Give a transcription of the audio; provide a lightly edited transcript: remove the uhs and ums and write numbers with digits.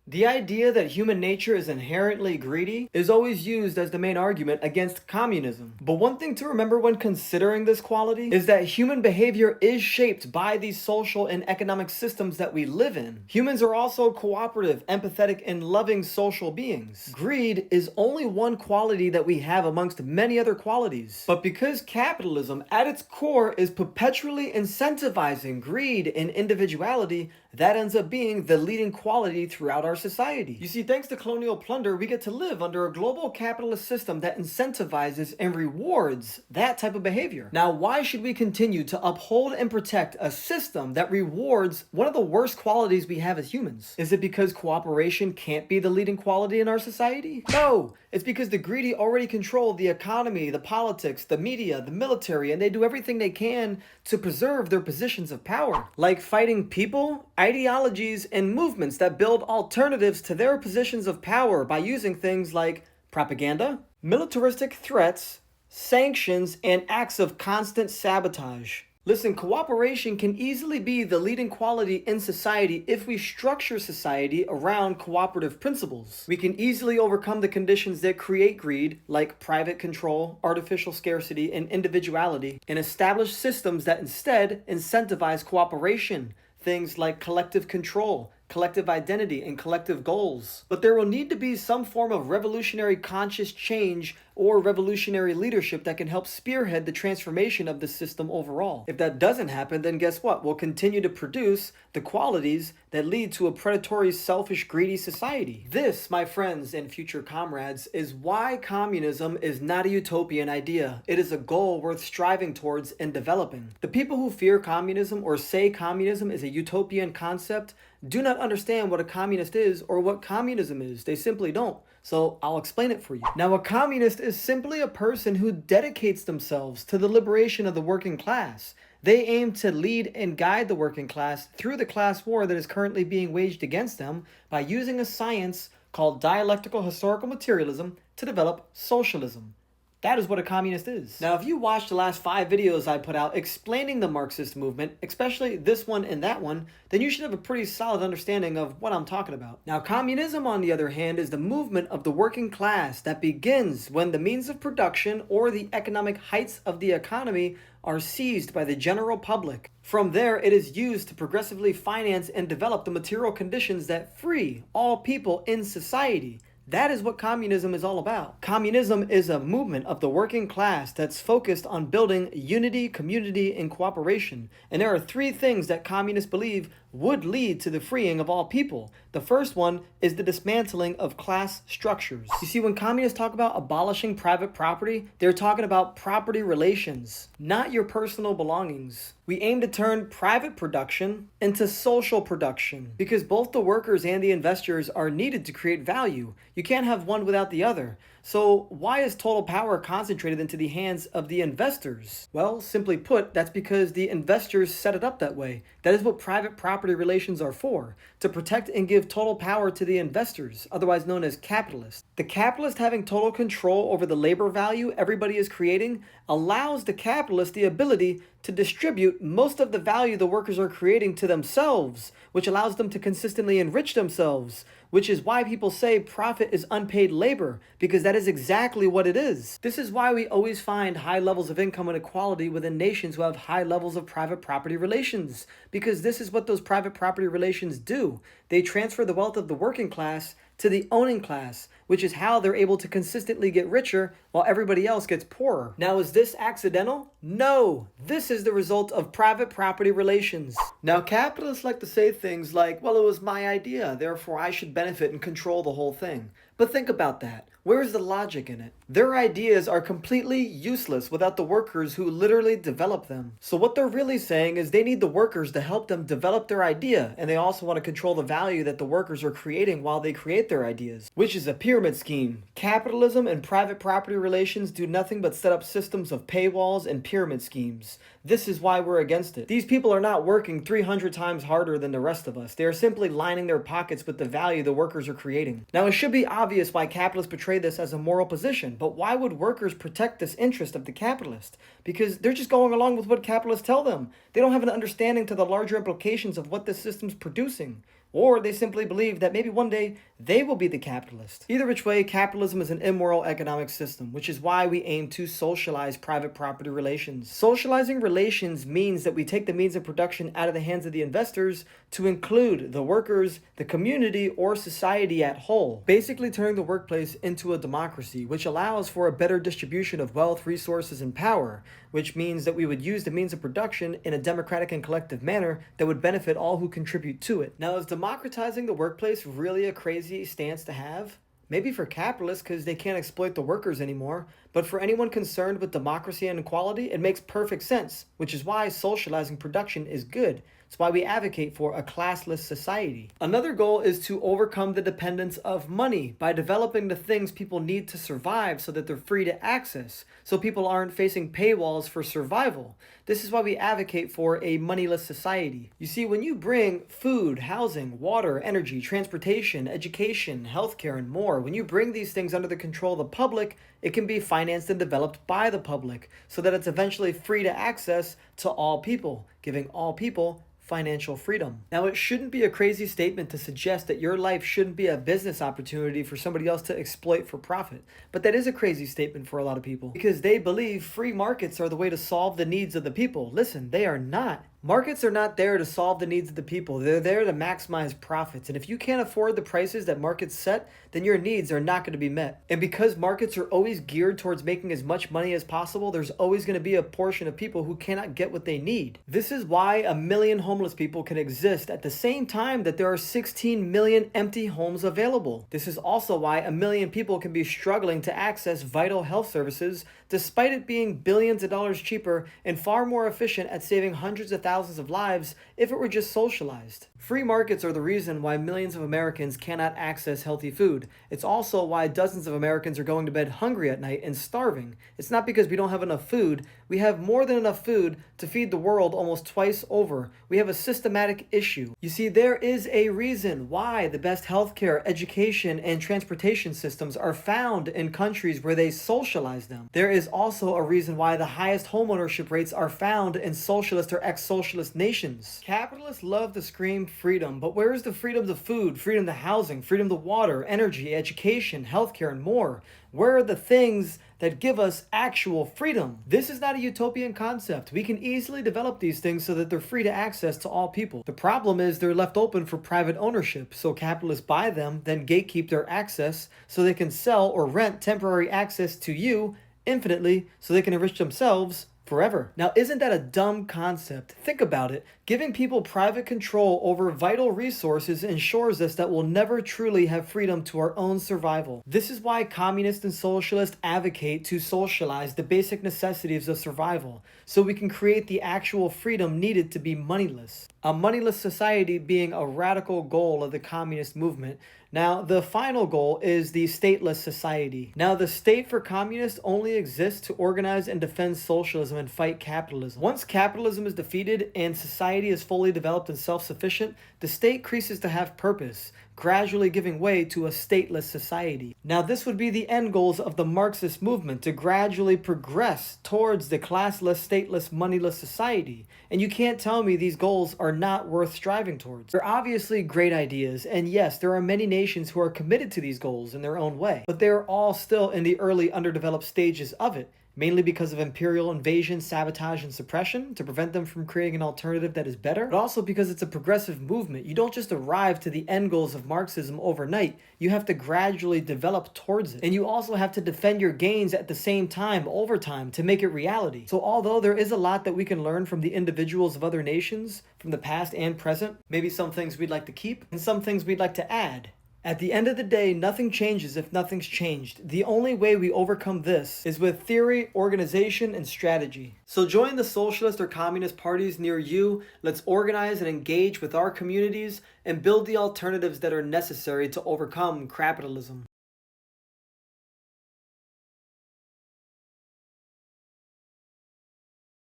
The idea that human nature is inherently greedy is always used as the main argument against communism. But one thing to remember when considering this quality is that human behavior is shaped by these social and economic systems that we live in. Humans are also cooperative, empathetic, and loving social beings. Greed is only one quality that we have amongst many other qualities. But because capitalism at its core is perpetually incentivizing greed and individuality, that ends up being the leading quality throughout our society. You see, thanks to colonial plunder, we get to live under a global capitalist system that incentivizes and rewards that type of behavior. Now, why should we continue to uphold and protect a system that rewards one of the worst qualities we have as humans? Is it because cooperation can't be the leading quality in our society? No, it's because the greedy already control the economy, the politics, the media, the military, and they do everything they can to preserve their positions of power. Like fighting people, ideologies, and movements that build alternatives to their positions of power by using things like propaganda, militaristic threats, sanctions, and acts of constant sabotage. Listen, cooperation can easily be the leading quality in society if we structure society around cooperative principles. We can easily overcome the conditions that create greed, like private control, artificial scarcity, and individuality, and establish systems that instead incentivize cooperation. Things like collective control, collective identity, and collective goals. But there will need to be some form of revolutionary conscious change or revolutionary leadership that can help spearhead the transformation of the system overall. If that doesn't happen, then guess what? We'll continue to produce the qualities that lead to a predatory, selfish, greedy society. This, my friends and future comrades, is why communism is not a utopian idea. It is a goal worth striving towards and developing. The people who fear communism or say communism is a utopian concept do not understand what a communist is or what communism is. They simply don't. So I'll explain it for you. Now, a communist is simply a person who dedicates themselves to the liberation of the working class. They aim to lead and guide the working class through the class war that is currently being waged against them by using a science called dialectical historical materialism to develop socialism. That is what a communist is. Now, if you watched the last 5 videos I put out explaining the Marxist movement, especially this one and that one, then you should have a pretty solid understanding of what I'm talking about. Now, communism, on the other hand, is the movement of the working class that begins when the means of production or the economic heights of the economy are seized by the general public. From there, it is used to progressively finance and develop the material conditions that free all people in society. That is what communism is all about. Communism is a movement of the working class that's focused on building unity, community, and cooperation. And there are 3 things that communists believe would lead to the freeing of all people. The first one is the dismantling of class structures. You see, when communists talk about abolishing private property, they're talking about property relations, not your personal belongings. We aim to turn private production into social production because both the workers and the investors are needed to create value. You can't have one without the other. So why is total power concentrated into the hands of the investors? Well, simply put, that's because the investors set it up that way. That is what private property relations are for, to protect and give total power to the investors, otherwise known as capitalists. The capitalist having total control over the labor value everybody is creating allows the capitalist the ability to distribute most of the value the workers are creating to themselves, which allows them to consistently enrich themselves, which is why people say profit is unpaid labor, because that is exactly what it is. This is why we always find high levels of income inequality within nations who have high levels of private property relations, because this is what those private property relations do. They transfer the wealth of the working class to the owning class, which is how they're able to consistently get richer while everybody else gets poorer. Now, is this accidental? No, this is the result of private property relations. Now, capitalists like to say things like, well, it was my idea, therefore I should benefit and control the whole thing. But think about that. Where is the logic in it? Their ideas are completely useless without the workers who literally develop them. So what they're really saying is they need the workers to help them develop their idea, and they also want to control the value that the workers are creating while they create their ideas, which is a pyramid scheme. Capitalism and private property relations do nothing but set up systems of paywalls and pyramid schemes. This is why we're against it. These people are not working 300 times harder than the rest of us. They are simply lining their pockets with the value the workers are creating. Now, it should be obvious why capitalists portray this as a moral position, but why would workers protect this interest of the capitalist? Because they're just going along with what capitalists tell them. They don't have an understanding to the larger implications of what this system's producing. Or they simply believe that maybe one day they will be the capitalist. Either which way, capitalism is an immoral economic system, which is why we aim to socialize private property relations. Socializing relations means that we take the means of production out of the hands of the investors to include the workers, the community, or society at whole, basically turning the workplace into a democracy, which allows for a better distribution of wealth, resources, and power, which means that we would use the means of production in a democratic and collective manner that would benefit all who contribute to it. Now, is democratizing the workplace really a crazy stance to have? Maybe for capitalists because they can't exploit the workers anymore, but for anyone concerned with democracy and equality, it makes perfect sense, which is why socializing production is good. It's why we advocate for a classless society. Another goal is to overcome the dependence of money by developing the things people need to survive so that they're free to access, so people aren't facing paywalls for survival. This is why we advocate for a moneyless society. You see, when you bring food, housing, water, energy, transportation, education, healthcare, and more, when you bring these things under the control of the public, it can be financed and developed by the public so that it's eventually free to access to all people, giving all people financial freedom. Now, it shouldn't be a crazy statement to suggest that your life shouldn't be a business opportunity for somebody else to exploit for profit. But that is a crazy statement for a lot of people because they believe free markets are the way to solve the needs of the people. Listen, they are not. Markets are not there to solve the needs of the people. They're there to maximize profits. And if you can't afford the prices that markets set, then your needs are not going to be met. And because markets are always geared towards making as much money as possible, there's always going to be a portion of people who cannot get what they need. This is why 1 million homeless people can exist at the same time that there are 16 million empty homes available. This is also why 1 million people can be struggling to access vital health services despite it being billions of dollars cheaper and far more efficient at saving hundreds of thousands of lives if it were just socialized. Free markets are the reason why millions of Americans cannot access healthy food. It's also why dozens of Americans are going to bed hungry at night and starving. It's not because we don't have enough food. We have more than enough food to feed the world almost twice over. We have a systematic issue. You see, there is a reason why the best healthcare, education, and transportation systems are found in countries where they socialize them. There is also a reason why the highest homeownership rates are found in socialist or ex-socialist nations. Capitalists love to scream freedom, but where is the freedom to food, freedom to housing, freedom to water, energy, education, healthcare, and more? Where are the things that give us actual freedom? This is not a utopian concept. We can easily develop these things so that they're free to access to all people. The problem is they're left open for private ownership, so capitalists buy them, then gatekeep their access so they can sell or rent temporary access to you infinitely so they can enrich themselves forever. Now, isn't that a dumb concept? Think about it. Giving people private control over vital resources ensures us that we'll never truly have freedom to our own survival. This is why communists and socialists advocate to socialize the basic necessities of survival, so we can create the actual freedom needed to be moneyless. A moneyless society being a radical goal of the communist movement. Now, the final goal is the stateless society. Now, the state for communists only exists to organize and defend socialism and fight capitalism. Once capitalism is defeated and society is fully developed and self-sufficient, the state ceases to have purpose, gradually giving way to a stateless society. Now, this would be the end goals of the Marxist movement, to gradually progress towards the classless, stateless, moneyless society. And you can't tell me these goals are not worth striving towards. They're obviously great ideas, and yes, there are many nations who are committed to these goals in their own way, but they're all still in the early underdeveloped stages of it, mainly because of imperial invasion, sabotage, and suppression to prevent them from creating an alternative that is better, but also because it's a progressive movement. You don't just arrive to the end goals of Marxism overnight. You have to gradually develop towards it. And you also have to defend your gains at the same time, over time, to make it reality. So although there is a lot that we can learn from the individuals of other nations, from the past and present, maybe some things we'd like to keep, and some things we'd like to add, at the end of the day, nothing changes if nothing's changed. The only way we overcome this is with theory, organization, and strategy. So join the socialist or communist parties near you. Let's organize and engage with our communities and build the alternatives that are necessary to overcome capitalism.